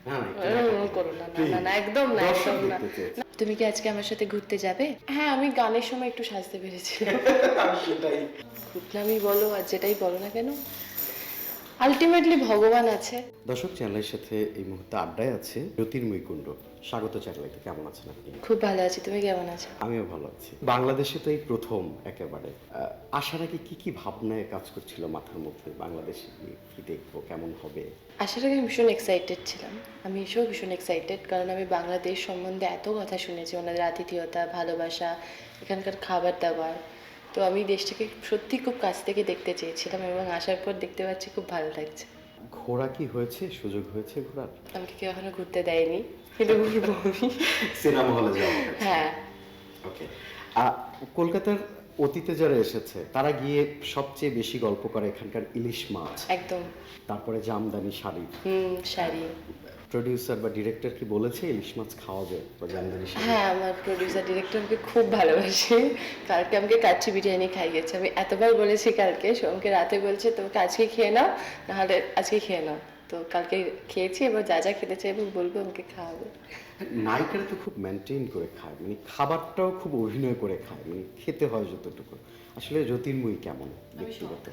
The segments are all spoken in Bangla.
না না করো না, না না না, একদম না, একদম না। তুমি কি আজকে আমার সাথে ঘুরতে যাবে? হ্যাঁ, আমি গানের সময় একটু সাজতে পেরেছিলাম। সেটাই। ঘুরলামই বলো আর যেটাই বলো না কেন, আলটিমেটলি ভগবান আছে। দর্শক চ্যানেলের সাথে এই মুহূর্তে আড্ডায় আছে জ্যোতির্ময় কুণ্ড। স্বাগত চ্যানেলে, কেমন আছেন আপনি? খুব ভালো আছি, তুমি কেমন আছো? আমিও ভালো আছি। বাংলাদেশে তো এই প্রথম একেবারে আসার আগে কি ভাবনায় কাজ করছিল মাথার মধ্যে, বাংলাদেশে গিয়ে কি দেখবো, কেমন হবে? আসার আগে আমি ভীষণ এক্সাইটেড ছিলাম। আমি এসেও ভীষণ এক্সাইটেড, কারণ আমি বাংলাদেশ সম্বন্ধে এত কথা শুনেছি, ওনাদের আতিথেয়তা, ভালোবাসা, এখানকার খাবার দাবার। তো আমি দেশটাকে সত্যি খুব কাছ থেকে দেখতে চেয়েছিলাম, এবং আসার পর দেখতে পাচ্ছি খুব ভালো লাগছে। ঘোরা কি হয়েছে, সুযোগ হয়েছে ঘোরার? আমাকে কেউ এখনো ঘুরতে দেয়নি, কিন্তু ঘুরবো আমি। সিনেমা হলে যাওয়া হ্যাঁ। ওকে। কলকাতার অতীতে যারা এসেছে তারা গিয়ে সবচেয়ে বেশি গল্প করে এখানকার ইলিশ মাছ, একদম। তারপরে জামদানি শাড়ি। শাড়ি। প্রডিউসার বা ডিরেক্টর কি বলেছে ইলিশ মাছ খাওয়াবে বা জামদানি শাড়ি? হ্যাঁ, আমার প্রডিউসার ডিরেক্টর আমাকে খুব ভালোবাসে। কালকে আমাকে কাচ্চি বিরিয়ানি খাইয়েছে। আমি এতবার বলেছি কালকে, সোমকে রাতে বলছে তোমাকে আজকে খেয়ে নাও, নাহলে আজকে খেয়ে নাও। তো কালকে খেয়েছি, এবার যা যা খেতে চাইবো বলবো, আমাকে খাওয়াবে। নায়িকারা তো খুব মেনটেন করে খায়, মানে খাবারটাও খুব অভিনয় করে খায়, মানে খেতে হয় যতটুকু। আসলে জ্যোতির্ময়ী কেমন ব্যক্তিগত?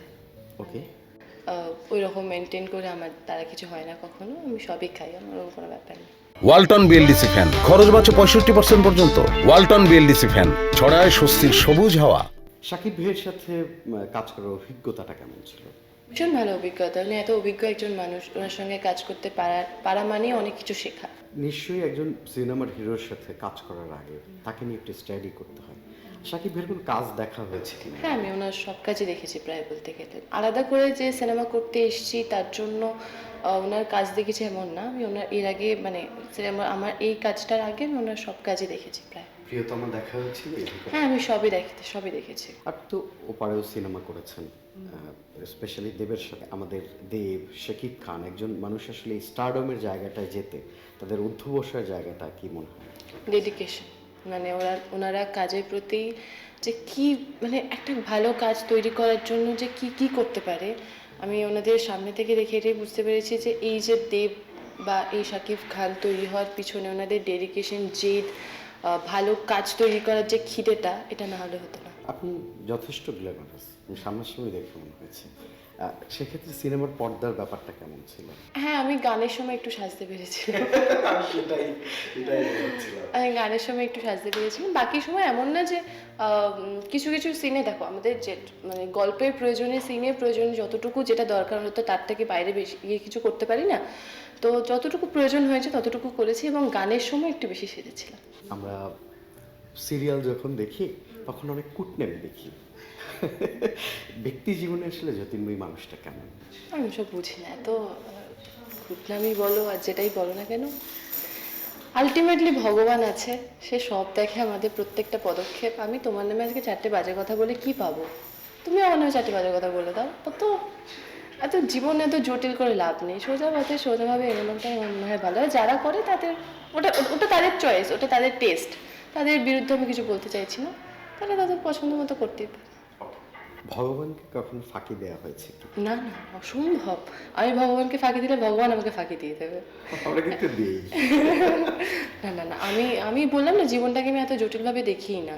ওকে। ওই রকম মেনটেন করে আমার দ্বারা কিছু হয় না কখনো, আমি সবই খাই, আমার ওরকম কোনো ব্যাপার নেই। ওয়ালটন বিএলডিসি ফ্যান খরচ বাঁচে 65% পর্যন্ত। ওয়ালটন বিএলডিসি ফ্যান ছড়ায় স্বস্তির সবুজ হাওয়া। শাকিব ভাইয়ের সাথে কাজ করার অভিজ্ঞতাটা কেমন ছিল? ভীষণ ভালো অভিজ্ঞতা। উনি এত অভিজ্ঞ একজন মানুষ, ওনার সঙ্গে কাজ করতে পারা মানে অনেক কিছু শেখা। নিশ্চয়ই একজন সিনেমার হিরোর সাথে কাজ করার আগে তাকে নিয়ে একটু স্টাডি করতে হয়। শাকিব ভাইয়ের কোনো কাজ দেখা হয়েছে কিনা? হ্যাঁ, আমি ওনার সব কাজই দেখেছি প্রায় বলতে গেলে। আলাদা করে যে সিনেমা করতে এসেছি তার জন্য ওনার কাজ দেখেছি এমন না। আমি ওনার এর আগে মানে সিনেমা, আমার এই কাজটার আগে আমি ওনার সব কাজই দেখেছি প্রায়। প্রিয়তমা দেখা হয়েছিল? হ্যাঁ, আমি সবই দেখেছি। আপনি তো ওপারেও সিনেমা করেছেন, স্পেশালি দেবের সাথে। আমাদের দেব, শাকিব খান, একজন মানুষ আসলে স্টারডমের জায়গাটায় যেতে তাদের অধ্যবসার জায়গাটা কি মনে হয়? ডেডিকেশন, মানে ওনারা কাজের প্রতি যে কি, মানে একটা ভালো কাজ তৈরি করার জন্য যে কি করতে পারে, আমি ওনাদের সামনে থেকে দেখে এটাই বুঝতে পেরেছি যে এই যে দেব বা এই শাকিব খান তৈরি হওয়ার পিছনে ওনাদের ডেডিকেশন, জেদ, ভালো কাজ তৈরি করার যে খিদেটা, এটা না হলে হতো না। আপনি যথেষ্ট গ্ল্যামারাস, সামনাসামনি দেখে মনে হয়েছে। সেক্ষেত্রে সিনেমার পর্দার ব্যাপারটা কেমন ছিল? হ্যাঁ, আমি গানের সময় একটু সাজতে পেরেছিলাম। আমি গানের সময় একটু সাজতে পেরেছিলাম, বাকি সময় এমন না যে কিছু কিছু সিনে দেখো আমাদের যে মানে গল্পের প্রয়োজনে, সিনের প্রয়োজনে যতটুকু যেটা দরকার হতো তার থেকে বাইরে বেশি গিয়ে কিছু করতে পারি না। তো যতটুকু প্রয়োজন হয়েছে ততটুকু করেছি, এবং গানের সময় একটু বেশি সেজেছিলাম। আমরা সিরিয়াল যখন দেখি তখন অনেক কুটনেমি দেখি। ব্যক্তি জীবনে আসলে জ্যোতির্ময়ী মানুষটা কেমন? আমি সব বুঝি না, এত ঘুটনামি বলো আর যেটাই বলো না কেন, আলটিমেটলি ভগবান আছে, সে সব দেখে আমাদের প্রত্যেকটা পদক্ষেপ। আমি তোমার নামে আজকে 4টে বাজে কথা বলে কি পাবো? তুমি আমার নামে 4টে বাজে কথা বলে দাও, এত জীবনে এত জটিল করে লাভ নেই। সোজা পথে সোজাভাবে এগোনোটাই আমার মনে হয় ভালো হয়। যারা করে তাদের ওটা ওটা তাদের চয়েস, ওটা তাদের টেস্ট, তাদের বিরুদ্ধে আমি কিছু বলতে চাইছি না। তারা তাদের পছন্দ মতো করতেই পারে। ভগবানকে কখনো ফাঁকি দেওয়া হয়েছে কি? না না, অসম্ভব। আমি ভগবানকে ফাঁকি দিলে ভগবান আমাকে ফাঁকি দিয়ে দেবে। আমরা কিন্তু দিই। না না না, আমি বললাম না, জীবনটাকে আমি এত জটিলভাবে দেখিই না।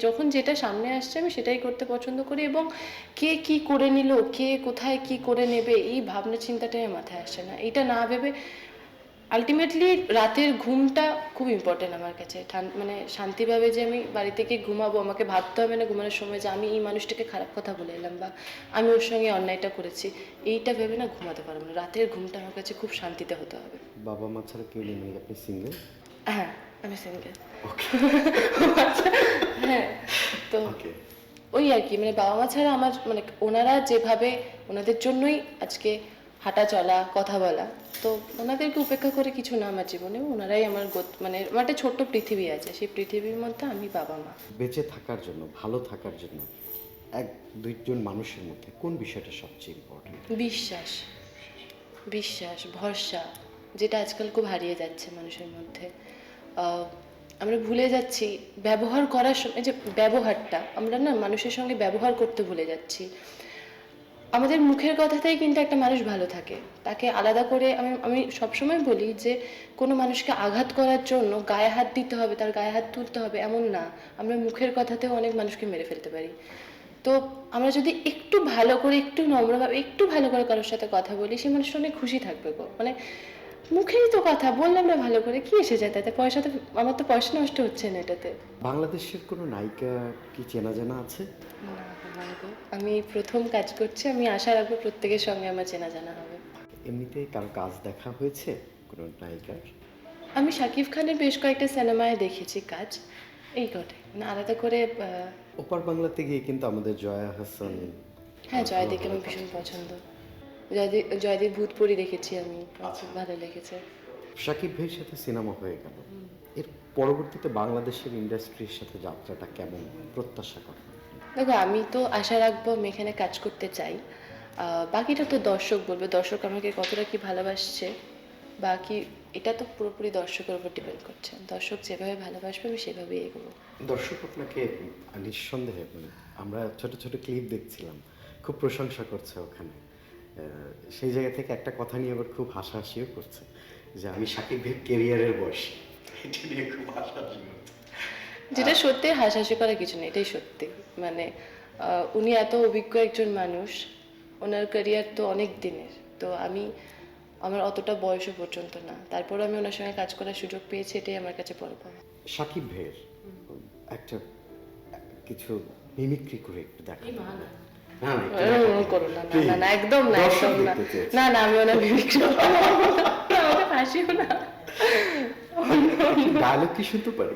যখন যেটা সামনে আসছে আমি সেটাই করতে পছন্দ করি, এবং কে কি করে নিল, কে কোথায় কি করে নেবে, এই ভাবনা চিন্তাটাই আমার মাথায় আসছে না। এইটা না ভেবে আলটিমেটলি রাতের ঘুমটা খুব ইম্পর্টেন্ট আমার কাছে। মানে শান্তিভাবে যে আমি বাড়ি থেকে ঘুমাবো, আমাকে ভাবতে হবে না ঘুমানোর সময় যে আমি এই মানুষটাকে খারাপ কথা বলে এলাম বা আমি ওর সঙ্গে অন্যায়টা করেছি, এইটা ভেবে না ঘুমাতে পারবো না। রাতের ঘুমটা আমার কাছে খুব শান্তিতে হতে হবে। বাবা মা ছাড়া কেউ নেই, আপনি সিঙ্গেল? হ্যাঁ, আমি সিঙ্গেল। হ্যাঁ, তো ওই আর কি, মানে বাবা মা ছাড়া আমার, মানে ওনারা যেভাবে, ওনাদের জন্যই আজকে হাঁটা চলা, কথা বলা। তো ওনাদেরকে উপেক্ষা করে কিছু না আমার জীবনে। ওনারাই আমার মানে আমার একটা ছোট্ট পৃথিবী আছে, সেই পৃথিবীর মধ্যে আমি বাবা মা। বেঁচে থাকার জন্য, ভালো থাকার জন্য এক দুইজন মানুষের মধ্যে কোন বিষয়টা সবচেয়ে ইম্পর্টেন্ট? বিশ্বাস, বিশ্বাস, ভরসা, যেটা আজকাল খুব হারিয়ে যাচ্ছে মানুষের মধ্যে। আমরা ভুলে যাচ্ছি ব্যবহার করার সময়, যে ব্যবহারটা আমরা না মানুষের সঙ্গে ব্যবহার করতে ভুলে যাচ্ছি। আমাদের মুখের কথাতেই কিন্তু একটা মানুষ ভালো থাকে। তাকে আলাদা করে আমি আমি সবসময় বলি যে কোনো মানুষকে আঘাত করার জন্য গায়ে হাত দিতে হবে, তার গায়ে হাত তুলতে হবে, এমন না। আমরা মুখের কথাতেও অনেক মানুষকে মেরে ফেলতে পারি। তো আমরা যদি একটু ভালো করে, একটু নম্রভাবে, একটু ভালো করে কারোর সাথে কথা বলি, সেই মানুষটা অনেক খুশি থাকবে গো। মানে মুখেই তো কথা বললাম না ভালো করে, কি এসে যায় তাতে? পয়সা তো, আমার তো পয়সা নষ্ট হচ্ছে না এটাতে। বাংলাদেশের কোনো নায়িকা কি চেনা জানা আছে? না বাবা গো, আমি প্রথম কাজ করছি, আমি আশা রাখবো প্রত্যেকের সঙ্গে আমার চেনা জানা হবে। এমনিতে কারো কাজ দেখা হয়েছে কোনো নায়িকার? আমি শাকিব খানের বেশ কয়েকটা সিনেমায় দেখেছি কাজ, এই কটাই, মানে আলাদা করে ওপার বাংলাতে গিয়ে কিন্তু আমাদের জয়া হাসান, হ্যাঁ জয়দীপকে আমার ভীষণ পছন্দ। জয়দীপ ভূতপুরি দেখেছি আমি, খুব ভালো লেগেছে। শাকিব ভাইয়ের সাথে সিনেমা হয়ে গেল, এর পরবর্তীতে বাংলাদেশের ইন্ডাস্ট্রির সাথে যাত্রাটা কেমন প্রত্যাশা করেন? দেখো আমি তো আশা রাখবো আমি এখানে কাজ করতে চাই, বাকিটা তো দর্শক বলবে, দর্শক আমাকে কতটা কি ভালোবাসছে, বাকি এটা তো পুরোপুরি দর্শকের উপর ডিপেন্ড করছে। দর্শক যেভাবে ভালোবাসবে আমি সেভাবেই এগোবো। দর্শক আপনাকে নিঃসন্দেহে, মানে আমরা ছোট ছোট ক্লিপ দেখছিলাম, খুব প্রশংসা করছে ওখানে। সেই জায়গা থেকে একটা কথা নিয়ে আবার খুব হাসাহাসিও করছে যে আমি শাকিব ভাইয়ের কেরিয়ারের বয়সী, এটা নিয়ে খুব হাসাহাসি করছে। যেটা সত্যি, হাসাহাসি করার কিছু নেই, এটাই সত্যি। মানে উনি এত অভিজ্ঞ একজন মানুষ, ওনার ক্যারিয়ার তো অনেক দিনের। তো আমার অতটা বয়সও পর্যন্ত না, তারপরে আমি ওনার সঙ্গে কাজ করার সুযোগ পেয়েছি, এটাই আমার কাছে বড় পাওয়া। শাকিব ভাইয়ের একটা কিছু মিমিক্রি করে একটু দেখা। না, না, একটু এরকম করো না, না, না, না, একদম না, দর্শক একদম না, দেখতে চেয়েছে। না, না, আমি ওনার বিবেক করতে পারবো না। আমাকে ফাঁসিও না। ডায়লগ কি শুনতে পারি?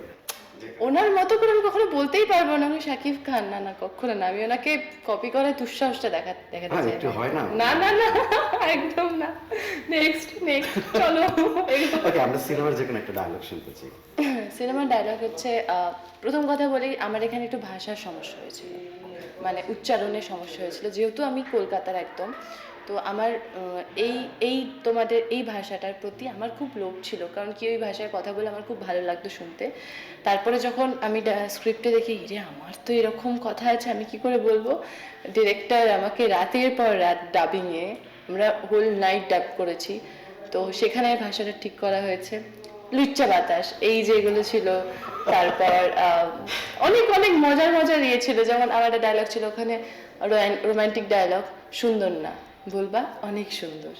ওনার মতো করে আমি কখনো বলতেই পারবো না আমি শাকিব খান, না না কখনো না। আমি ওনাকে কপি করার দুঃসাহসটা দেখাতে হ্যাঁ, চাই একটু না। হয় না? না না না, একদম না। নেক্সট চলো। ওকে, আমরা সিনেমার যে কোনো একটা ডায়লগ শুনতে চাই। সিনেমার ডায়লগ হচ্ছে, প্রথম কথা বলি, আমার এখানে একটু ভাষার সমস্যা হয়েছিল, মানে উচ্চারণের সমস্যা হয়েছিল, যেহেতু আমি কলকাতার একদম। তো আমার এই তোমাদের এই ভাষাটার প্রতি আমার খুব লোভ ছিল, কারণ কি ওই ভাষায় কথা বলে আমার খুব ভালো লাগতো শুনতে। তারপরে যখন আমি স্ক্রিপ্টে দেখি, রে আমার তো এরকম কথা আছে, আমি কি করে বলবো, ডিরেক্টর আমাকে রাতের পর রাত ডাবিংয়ে, আমরা হোল নাইট ডাব করেছি, তো সেখানে ভাষাটা ঠিক করা হয়েছে। লুচ্চা বাতাস এই যেগুলো ছিল, তারপর অনেক অনেক মজার মজার ইয়ে ছিল। যেমন আমার একটা ডায়লগ ছিল ওখানে, রোমান্টিক ডায়লগ, সুন্দর না বলবা অনেক সুন্দর,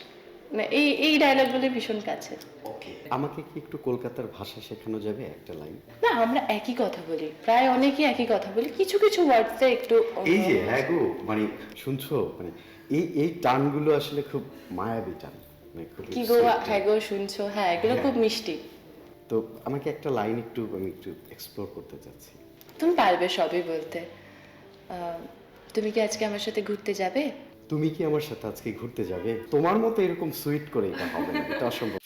মানে এই ডায়লগগুলো ভীষণ কাছে। ওকে, আমাকে কি একটু কলকাতার ভাষা শেখানো যাবে একটা লাইন? না আমরা একই কথা বলি, প্রায় অনেকেই একই কথা বলি, কিছু কিছু ওয়ার্ডসে একটু এই যে হ্যাঁ গো, মানে শুনছো, মানে এই টানগুলো আসলে খুব মায়াবী টান, মানে খুব কি গো, sweet টান। হ্যাঁ গো শুনছো, হ্যাঁ এগুলো খুব মিষ্টি। তো আমাকে একটা লাইন আমি একটু এক্সপ্লোর করতে চাচ্ছি। তুমি পারবে সবই বলতে। তুমি কি আজকে আমার সাথে ঘুরতে যাবে? তুমি কি আমার সাথে আজকে ঘুরতে যাবে? তোমার মতো এরকম সুইট করে এটা হবে না, এটা অসম্ভব।